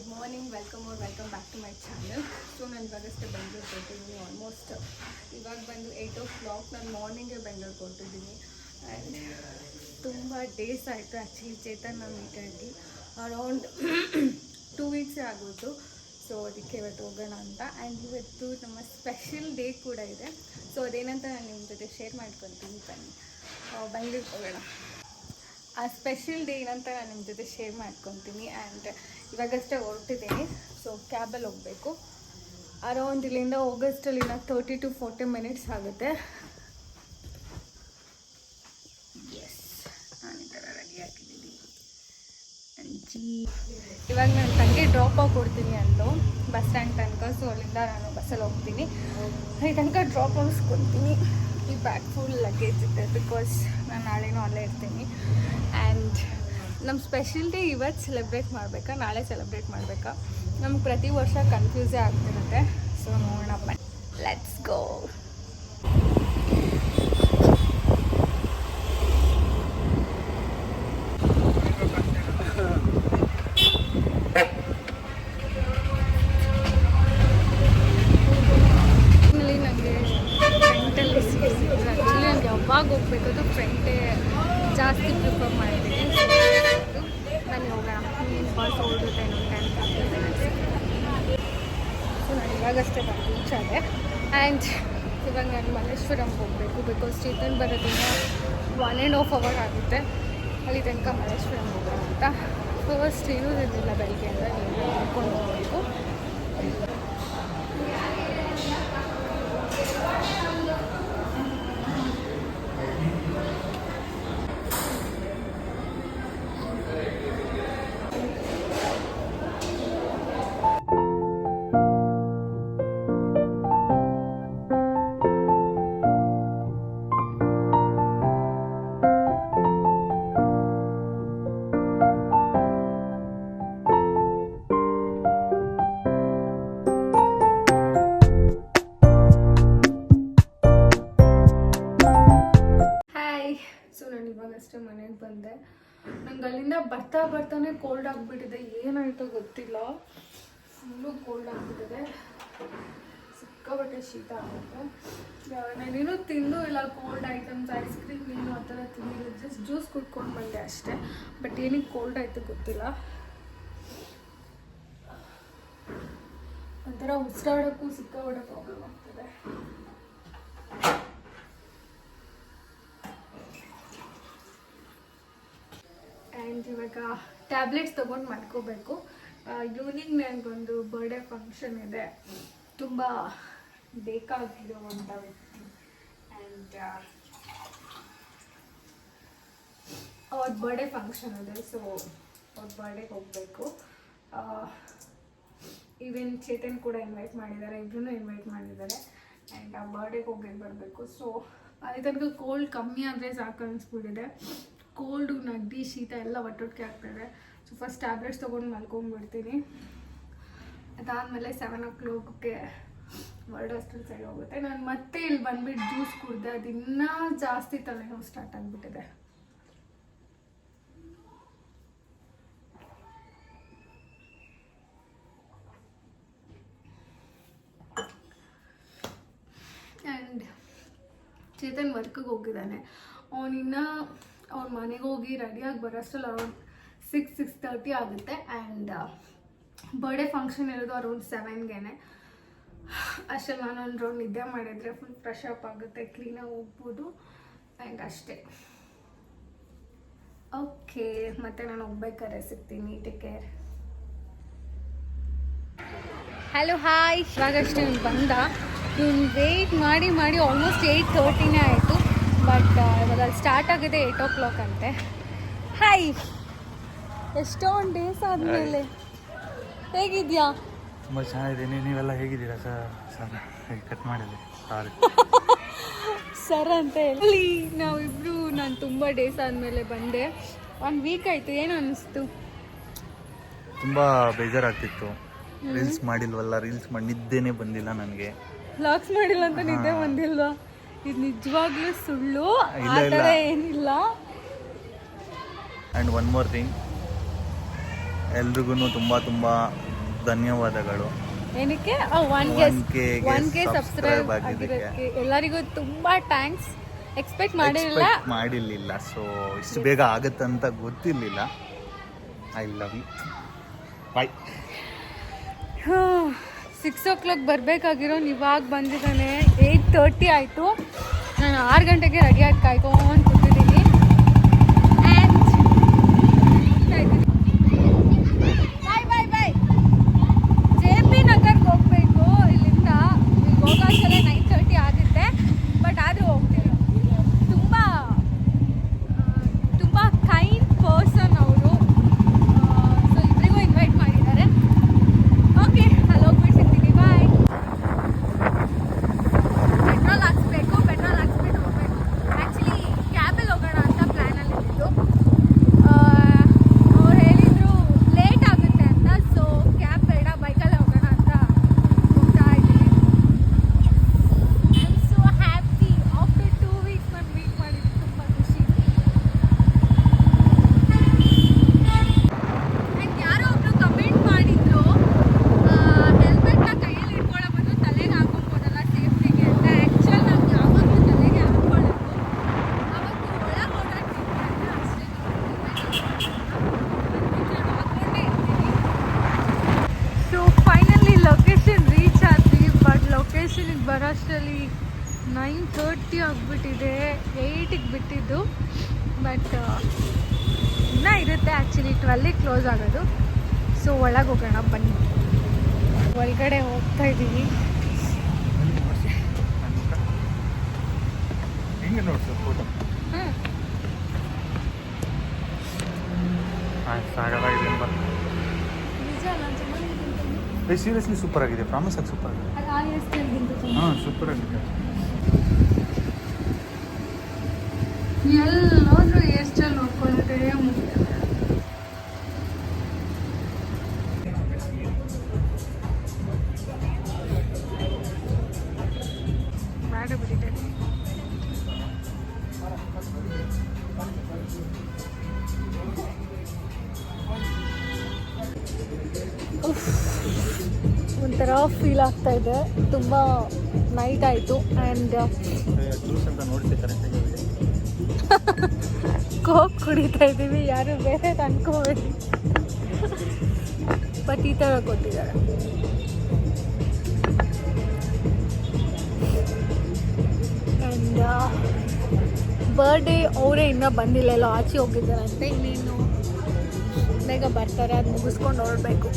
Good morning, welcome back to my channel. So ನಾನು ಇವಾಗಷ್ಟೇ ಬೆಂಗಳೂರು ಕೊಟ್ಟಿದ್ದೀನಿ. ಆಲ್ಮೋಸ್ಟ್ ಇವಾಗ ಬಂದು 8 o'clock. ನಾನು ಮಾರ್ನಿಂಗೇ ಬೆಂಗಳೂರು ಕೊಟ್ಟಿದ್ದೀನಿ. ಆ್ಯಂಡ್ ತುಂಬ ಡೇಸ್ ಆಯಿತು ಆ್ಯಕ್ಚುಲಿ ಚೇತನ್ನ ಮೀಟಾಗಿ. ಅರೌಂಡ್ 2 weeks ಆಗೋದು. ಸೊ ಅದಕ್ಕೆ ಇವತ್ತು ಹೋಗೋಣ ಅಂತ. ಆ್ಯಂಡ್ ಇವತ್ತು ನಮ್ಮ ಸ್ಪೆಷಲ್ ಡೇ ಕೂಡ ಇದೆ. ಸೊ ಅದೇನಂತ ನಾನು ನಿಮ್ಮ ಜೊತೆ ಶೇರ್ ಮಾಡ್ಕೊತೀನಿ. ಬನ್ನಿ ಬೆಂಗಳೂರಿಗೆ ಹೋಗೋಣ. ಆ ಸ್ಪೆಷಲ್ ಡೇ ಏನಂತ ನಾನು ನಿಮ್ಮ ಜೊತೆ ಶೇರ್ ಮಾಡ್ಕೊತೀನಿ. ಆ್ಯಂಡ್ ಇವಾಗಷ್ಟೇ ಹೊರಟಿದ್ದೀನಿ. ಸೊ ಕ್ಯಾಬಲ್ಲಿ ಹೋಗಬೇಕು. ಅರೌಂಡ್ ಇಲ್ಲಿಂದ ಆಗಸ್ಟಲ್ಲಿ 30 to 40 minutes ಆಗುತ್ತೆ. ಎಸ್, ನಾನು ಈ ಥರ ರೆಡಿ ಆಗಿದ್ದೀನಿ. ಅಂಜಿ ಇವಾಗ ನನ್ನ ತಂಗಿ ಡ್ರಾಪ್ ಆಗಿ ಕೊಡ್ತೀನಿ ಅಂದು ಬಸ್ ಸ್ಟ್ಯಾಂಡ್ ತನಕ. ಸೊ ಅಲ್ಲಿಂದ ನಾನು ಬಸ್ಸಲ್ಲಿ ಹೋಗ್ತೀನಿ. ಅಲ್ಲಿ ತನಕ ಡ್ರಾಪ್ ಆಗಿಸ್ಕೊತೀನಿ. ಈ ಬ್ಯಾಗ್ ಫುಲ್ ಲಗೇಜ್ ಇದೆ ಬಿಕಾಸ್ ನಾನು ನಾಳೆನೂ ಅಲ್ಲೇ ಇರ್ತೀನಿ. ಆ್ಯಂಡ್ ನಮ್ಮ ಸ್ಪೆಷಲ್ ಡೇ ಇವತ್ತು ಸೆಲೆಬ್ರೇಟ್ ಮಾಡಬೇಕಾ ನಾಳೆ ಸೆಲೆಬ್ರೇಟ್ ಮಾಡಬೇಕಾ ನಮ್ಗೆ ಪ್ರತಿ ವರ್ಷ ಕನ್ಫ್ಯೂಸೇ ಆಗ್ತಿರುತ್ತೆ. ಸೊ ನೋಡೋಣ, ಬನ್ನಿ, ಲೆಟ್ಸ್ ಗೋ. ಯಾವಾಗ ಹೋಗ್ಬೇಕಾದ್ರೂ ಫ್ರೆಂಟೇ ಜಾಸ್ತಿ ಪ್ರಿಫರ್ ಮಾಡ್ತೀನಿ. ಬನ್ನಿ ಹೋಗೋಣ. ಬಸ್ ಓಡುತ್ತೆ ಇನ್ನೊಂದು 10-15 minutes. ಸೊ ನಾನು ಇವಾಗಷ್ಟೇ ಬಂದು ರೀಚ್ ಆದೆ. ಆ್ಯಂಡ್ ಇವಾಗ ನಾನು ಮಲ್ಲೇಶ್ವರಂಗೆ ಹೋಗಬೇಕು ಬಿಕಾಸ್ ಚೇತನ್ ಬರೋದನ್ನ 1.5 hour ಆಗುತ್ತೆ. ಅಲ್ಲಿ ತನಕ ಮಲ್ಲೇಶ್ವರಂ ಹೋಗೋಣ ಅಂತ. ಫಸ್ಟ್ ಏನೂ ಇರಲಿಲ್ಲ ಬೆಳಗ್ಗೆ ಅಂದರೆ ನೀವು ನೋಡ್ಕೊಂಡು ಹೋಗಬೇಕು. ಅಷ್ಟೇ ಮನೆಗೆ ಬಂದೆ. ನಂಗೆ ಅಲ್ಲಿಂದ ಬರ್ತಾನೆ ಕೋಲ್ಡ್ ಆಗಿಬಿಟ್ಟಿದೆ. ಏನಾಯಿತೋ ಗೊತ್ತಿಲ್ಲ, ಫುಲ್ಲು ಕೋಲ್ಡ್ ಆಗಿಬಿಟ್ಟಿದೆ. ಸಿಕ್ಕಾಬಟ್ಟೆ ಶೀತ ಆಗುತ್ತೆ. ನಾನೇನು ತಿಂದು ಇಲ್ಲ ಕೋಲ್ಡ್ ಐಟಮ್ಸ್, ಐಸ್ ಕ್ರೀಮ್ ಏನು ಆ ಥರ ತಿಂದಿಲ್ಲ. ಜಸ್ಟ್ ಜ್ಯೂಸ್ ಕುಡ್ಕೊಂಡು ಬಂದೆ ಅಷ್ಟೇ. ಬಟ್ ಏನಕ್ಕೆ ಕೋಲ್ಡ್ ಆಯಿತು ಗೊತ್ತಿಲ್ಲ. ಒಂಥರ ಉಸಿರಾಡೋಕ್ಕೂ ಸಿಕ್ಕಾಬಟ್ಟೆ ಪ್ರಾಬ್ಲಮ್ ಆಗ್ತದೆ. ಆ್ಯಂಡ್ ಇವಾಗ ಟ್ಯಾಬ್ಲೆಟ್ಸ್ ತೊಗೊಂಡು ಮಾಡ್ಕೋಬೇಕು. ಈವ್ನಿಂಗ್ ನನಗೊಂದು ಬರ್ಡೇ ಫಂಕ್ಷನ್ ಇದೆ, ತುಂಬ ಬೇಕಾಗಿರುವಂಥ ವ್ಯಕ್ತಿ. ಆ್ಯಂಡ್ ಅವ್ರ ಬರ್ಡೇ ಫಂಕ್ಷನ್ ಇದೆ. ಸೊ ಅವ್ರ ಬರ್ಡೇಗೆ ಹೋಗಬೇಕು. ಈವನ್ ಚೇತನ್ ಕೂಡ ಇನ್ವೈಟ್ ಮಾಡಿದ್ದಾರೆ, ಇಬ್ಬರೂ ಇನ್ವೈಟ್ ಮಾಡಿದ್ದಾರೆ. ಆ್ಯಂಡ್ ಆ ಬರ್ಡೇಗೆ ಹೋಗಿ ಬರಬೇಕು. ಸೊ ಅಲ್ಲಿ ತನಕ ಕೋಲ್ಡ್ ಕಮ್ಮಿ ಆದರೆ ಸಾಕು ಅನಿಸ್ಬಿಟ್ಟಿದೆ. ಕೋಲ್ಡು, ನೆಗಡಿ, ಶೀತ ಎಲ್ಲ ಒಟ್ಟೊಟ್ಟಿಗೆ ಆಗ್ತದೆ. ಸೊ ಫಸ್ಟ್ ಟ್ಯಾಬ್ಲೆಟ್ಸ್ ತೊಗೊಂಡು ಮಲ್ಕೊಂಡ್ಬಿಡ್ತೀನಿ. ಅದಾದಮೇಲೆ 7 o'clockಗೆ ವರ್ಲ್ಡ್ ಹಾಸ್ಟೆಲ್ ಸೈಡ್ ಹೋಗುತ್ತೆ. ನಾನು ಮತ್ತೆ ಇಲ್ಲಿ ಬಂದುಬಿಟ್ಟು ಜ್ಯೂಸ್ ಕುಡಿದೆ. ಅದು ಇನ್ನೂ ಜಾಸ್ತಿ ತಲೆನೋವು ಸ್ಟಾರ್ಟ್ ಆಗಿಬಿಟ್ಟಿದೆ. ಆ್ಯಂಡ್ ಚೇತನ್ ವರ್ಕಿಗೆ ಹೋಗಿದ್ದಾನೆ. ಅವನಿನ್ನ ಅವ್ರ ಮನೆಗೆ ಹೋಗಿ ರೆಡಿಯಾಗಿ ಬರೋಷ್ಟರಲ್ಲಿ ಅರೌಂಡ್ 6-6:30 ಆಗುತ್ತೆ. ಆ್ಯಂಡ್ ಬರ್ಡೇ ಫಂಕ್ಷನ್ ಇರೋದು ಅರೌಂಡ್ 7ಗೆ. ಅಷ್ಟರಲ್ಲಿ ನಾನು ಒಂದು ರೌಂಡ್ ನಿದ್ದೆ ಮಾಡಿದರೆ ಫುಲ್ ಫ್ರೆಶ್ ಅಪ್ ಆಗುತ್ತೆ, ಕ್ಲೀನಾಗಿ ಹೋಗ್ಬೋದು. ಆ್ಯಂಡ್ ಅಷ್ಟೇ. ಓಕೆ, ಮತ್ತೆ ನಾನು ಹೋಗ್ಬೇಕಾದ್ರೆ ಸಿಗ್ತೀನಿ. Take care. Hello, hi. ಇವಾಗಷ್ಟೇ ಬಂದ. ಇವ್ನು ವೆಯ್ಟ್ ಮಾಡಿ ಆಲ್ಮೋಸ್ಟ್ 8:30 ಆಯಿತು. ಬಟ್ ಇವಾಗ ಸ್ಟಾರ್ಟ್ ಆಗಿದೆ 8 o'clock ಅಂತೆ. ಹಾಯ್, ಎಷ್ಟೊಂದು ಡೇಸ್ ಆದಮೇಲೆ ಹೇಗಿದ್ಯಾ? ತುಂಬ ಚೆನ್ನಾಗಿದ್ದೀನಿ. ನೀವೆಲ್ಲ ಹೇಗಿದ್ದೀರಾ? ಸರ್ ಕಟ್ ಮಾಡಿದೆ ಸರ್ ಅಂತ ಹೇಳಿ ನಾವಿಬ್ರು. ನಾನು ತುಂಬ ಡೇಸ್ ಆದಮೇಲೆ ಬಂದೆ. 1 week ಆಯಿತು. ಏನು ಅನ್ನಿಸ್ತು? ತುಂಬ ಬೇಜಾರಾಗ್ತಿತ್ತು. ರೀಲ್ಸ್ ಮಾಡಿಲ್ವಲ್ಲ, ರೀಲ್ಸ್ ಮಾಡಿ ನಿದ್ದೆನೇ ಬಂದಿಲ್ಲ ನನಗೆ. ವ್ಲಾಗ್ಸ್ ಮಾಡಿಲ್ಲ ಅಂತ ನಿದ್ದೆ ಬಂದಿಲ್ವಾ? ಇದು ನಿಜವಾಗ್ಲೂ ಸುಳ್ಳು, ಆ ಥರ ಏನಿಲ್ಲ. ಆ್ಯಂಡ್ ಒನ್ ಮೋರ್ ಥಿಂಗ್, ಎಲ್ರಿಗೂ ತುಂಬ ಧನ್ಯವಾದಗಳು. ಏನಕ್ಕೆ? 1K ಸಬ್ಸ್ಕ್ರೈಬ್ ಆಗಿರೋದಕ್ಕೆ ಎಲ್ಲರಿಗೂ ತುಂಬ ಥ್ಯಾಂಕ್ಸ್. ಎಕ್ಸ್ಪೆಕ್ಟ್ ಮಾಡಿರಲಿಲ್ಲ. ಸೊ ಇಷ್ಟು ಬೇಗ ಆಗುತ್ತಂತ ಗೊತ್ತಿರಲಿಲ್ಲ. I love you. Bye. 6 o'clock ಬರಬೇಕಾಗಿರೋನು ಇವಾಗ ಬಂದಿದ್ದಾನೆ. 8:30 ಆಯಿತು. ನಾನು 6 ಗಂಟೆಗೆ ರೆಡಿಯಾಗಿ ಕಾಯ್ಕೊಂಡು ಕೂತಿದ್ದೀನಿ. ಬಾಯ್. JP ನಗರ್ಗೆ ಹೋಗಬೇಕು. ಇಲ್ಲಿಂದ ಹೋಗೋಷ್ಟಲ್ಲೇ 9:30 ಆಗುತ್ತೆ. ಬಟ್ ಆದರೂ ಹೋಗ್ತೀನಿ. ತುಂಬ ಕೈಂಡ್ ಪರ್ಸನ್ ಅವರು. ಸೊ ಇಬ್ಬರಿಗೂ ಇನ್ವೈಟ್ ಮಾಡಿದ್ದಾರೆ. ಓಕೆ, ಅಲ್ಲಿ ಹೋಗ್ಬಿಟ್ಟು ಸಿಗ್ತೀನಿ. ಬಾಯ್. ಪೆಟ್ರೋಲ್ ಹಾಕ್ಸ್ಬಿಟ್ಟು ಹೋಗ್ಬೇಕು. ಆ್ಯಕ್ಚುಲಿ ಕ್ಯಾಬಲ್ಲಿ ಹೋಗೋಣ ಅಂತ ಪ್ಲ್ಯಾನಲ್ಲಿ ಇದ್ದಿದ್ದು. ಅವ್ರು ಹೇಳಿದರು ಲೇಟ್ ಆಗುತ್ತೆ ಅಂತ. ಸೊ ಕ್ಯಾಬ್ ಬೇಡ, ಬೈಕಲ್ಲೇ ಹೋಗೋಣ ಅಂತ ಹೋಗ್ತಾ ಇದ್ದೀನಿ. I am so happy. After 2 weeks ನಾನು ಮೀಟ್ ಮಾಡಿದ್ದು ತುಂಬ ಖುಷಿ. ಆ್ಯಂಡ್ ಯಾರೋ ಒಬ್ಬರು ಕಮೆಂಟ್ ಮಾಡಿದ್ರು, ಹೆಲ್ಮೆಟ್ನ ಕೈಯಲ್ಲಿ ಇಟ್ಕೊಳ್ಳೋ ಬದಲು ತಲೆಗೆ ಹಾಕೊಂಬೋದಲ್ಲ ಸೇಫ್ಟಿಗೆ ಅಂತ. ಆ್ಯಕ್ಚುಲ್ ನಾವು ಯಾವಾಗಲೂ ತಲೆಗೆ ಹಾಕ್ಕೊಳ್ಳೋದು. ಅವತ್ತು ಒಳಗೆ ಓಡಾಡ್ತಿದ್ದೆ ಅಷ್ಟೇ, ಹಾಕ್ಕೊಂಡೇ ಇರ್ತೀನಿ. ಸೊ ಫೈನಲಿ ಲೊಕೇಶನ್ ರೀಚ್ ಆದ್ವಿ. ಬಟ್ ಲೊಕೇಶನಿಗೆ ಬರೋಷ್ಟರಲ್ಲಿ 9:30 ಆಗಿಬಿಟ್ಟಿದೆ. 8ಗೆ ಬಿಟ್ಟಿದ್ದು. ಬಟ್ ಇನ್ನೂ ಇರುತ್ತೆ. ಆ್ಯಕ್ಚುಲಿ 12ಗೆ ಕ್ಲೋಸ್ ಆಗೋದು. ಸೊ ಒಳಗೆ ಹೋಗೋಣ ಬನ್ನಿ. ಒಳಗಡೆ ಹೋಗ್ತಾ ಇದ್ದೀವಿ. ಹೆಂಗೆ ನೋಡ್ಸು ಫೋಟೋ? ಸಾಕಾಗಿದೆ. ನಿಜ ನಾನು ಚೆನ್ನಾಗಿ ಸೀರಿಯಸ್ಲಿ ಸೂಪರ್ ಆಗಿದೆ. ಪ್ರಾಮಿಸ್ ಆಗಿ ಸೂಪರ್ ಆಗಿದೆ. ಹಾಂ, ಸೂಪರ್ ಆಗಿದೆ. ಎಲ್ಲೋದ್ರೂ ಹೇರ್ ಸ್ಟೈಲ್ ನೋಡ್ಕೊಳ್ಳೋದೇ ಮುಖ್ಯ. ಮಾಡಿಬಿಟ್ಟಿದೆ. ಒಂಥರ ಫೀಲ್ ಆಗ್ತಾ ಇದೆ. ತುಂಬ ನೈಟ್ ಆಯಿತು. ಆ್ಯಂಡ್ ಜ್ಯೂಸ್ ಅಂತ ನೋಡಿಸಿ ಕರೆಕ್ಟಾಗಿ ಕೋಕ್ ಕುಡಿತಾ ಇದ್ದೀವಿ. ಯಾರು ಬೇರೆ ಅನ್ಕೋಬೇಡಿ. ಬಟ್ ಈ ಥರ ಕೊಟ್ಟಿದ್ದಾರೆ. ಆ್ಯಂಡ್ ಬರ್ಡೇ ಅವರೇ ಇನ್ನೂ ಬಂದಿಲ್ಲ, ಎಲ್ಲೋ ಆಚೆ ಹೋಗಿದ್ದಾರಂತೆ. ಇನ್ನೇನು ಬೇಗ ಬರ್ತಾರೆ, ಅದು ಮುಗಿಸ್ಕೊಂಡು ಹೊರಡಬೇಕು.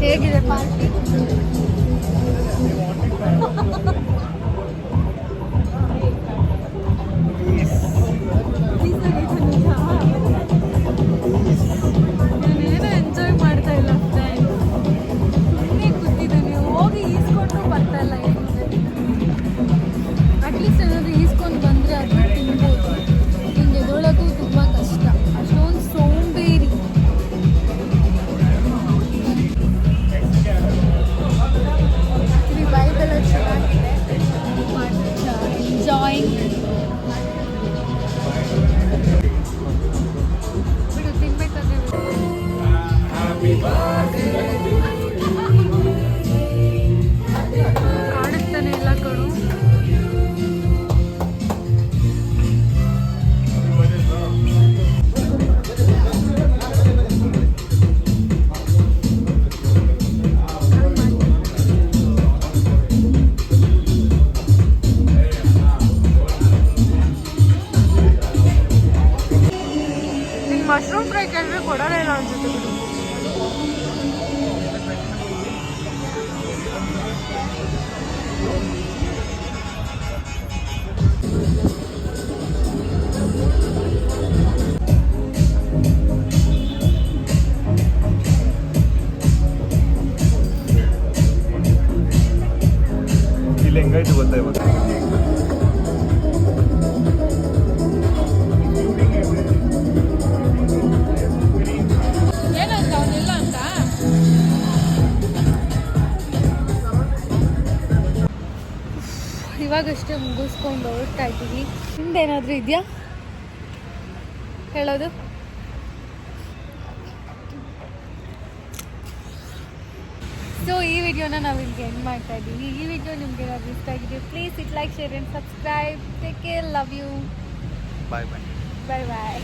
ಹೇಗಿದೆ ಪಾರ್ಟಿ? ನಾನೇನೋ ಎಂಜಾಯ್ ಮಾಡ್ತಾ ಇಲ್ಲ ಫ್ರೆಂಡ್. ಸುಮ್ಮನೆ ಕೂತಿದ್ದೀನಿ. ಹೋಗಿ ಈಸ್ಕೊಂಡ್ರು ಬರ್ತಾಯಿಲ್ಲ. ಏನು ಅಟ್ಲೀಸ್ಟ್ ಏನಾದರೂ ಈಸ್ಕೊಂಡು ಬಂದರೆ ಅದು ತಿನ್ಬೋದು. ಹಿಂಗೆ ಎದೊಳಗೂ ತುಂಬ ಕಷ್ಟ. ಅಷ್ಟೊಂದು ಸೋಂಬೇರಿ. ವೈಬೆಲ್ಲ ಚೆನ್ನಾಗಿದೆ. ಎಂಜಾಯಿಂಗ್. ಬಿಡು, ತಿನ್ಬೇಕಾದ್ರೆ ಕಾಣಿಸ್ತಾನೆ ಇಲ್ಲ ಕಣು. ಮಶ್ರೂಮ್ ಫ್ರೈ ಕೇಳಿದ್ರೆ ಕೊಡೋದೇ ಇಲ್ಲ ಅನ್ಸುತ್ತೆ. ಇಲ್ಲಿ ಹೆಂಗಾಯ್ತು ಗೊತ್ತಾ ಇವಾಗ? ಏನಂತ ಅವನಿಲ್ಲ ಅಂತ. ಇವಾಗಷ್ಟೇ ಮುಗಿಸ್ಕೊಂಡು ಹೊರಡ್ತಾ ಇದ್ದೀವಿ. ನಿಮ್ದೇನಾದರೂ ಇದೆಯಾ ಹೇಳೋದು? ಸೊ ಈ ವಿಡಿಯೋನ ನಾವು ಇಲ್ಲಿಗೆ ಎಂಡ್ ಮಾಡ್ತಾ ಇದ್ದೀವಿ. ಈ ವಿಡಿಯೋ ನಿಮಗೆ ಏನಾದ್ರು ಇಷ್ಟ ಆಗಿದೆ please it like share and subscribe. Take care, love you, bye bye. Bye bye.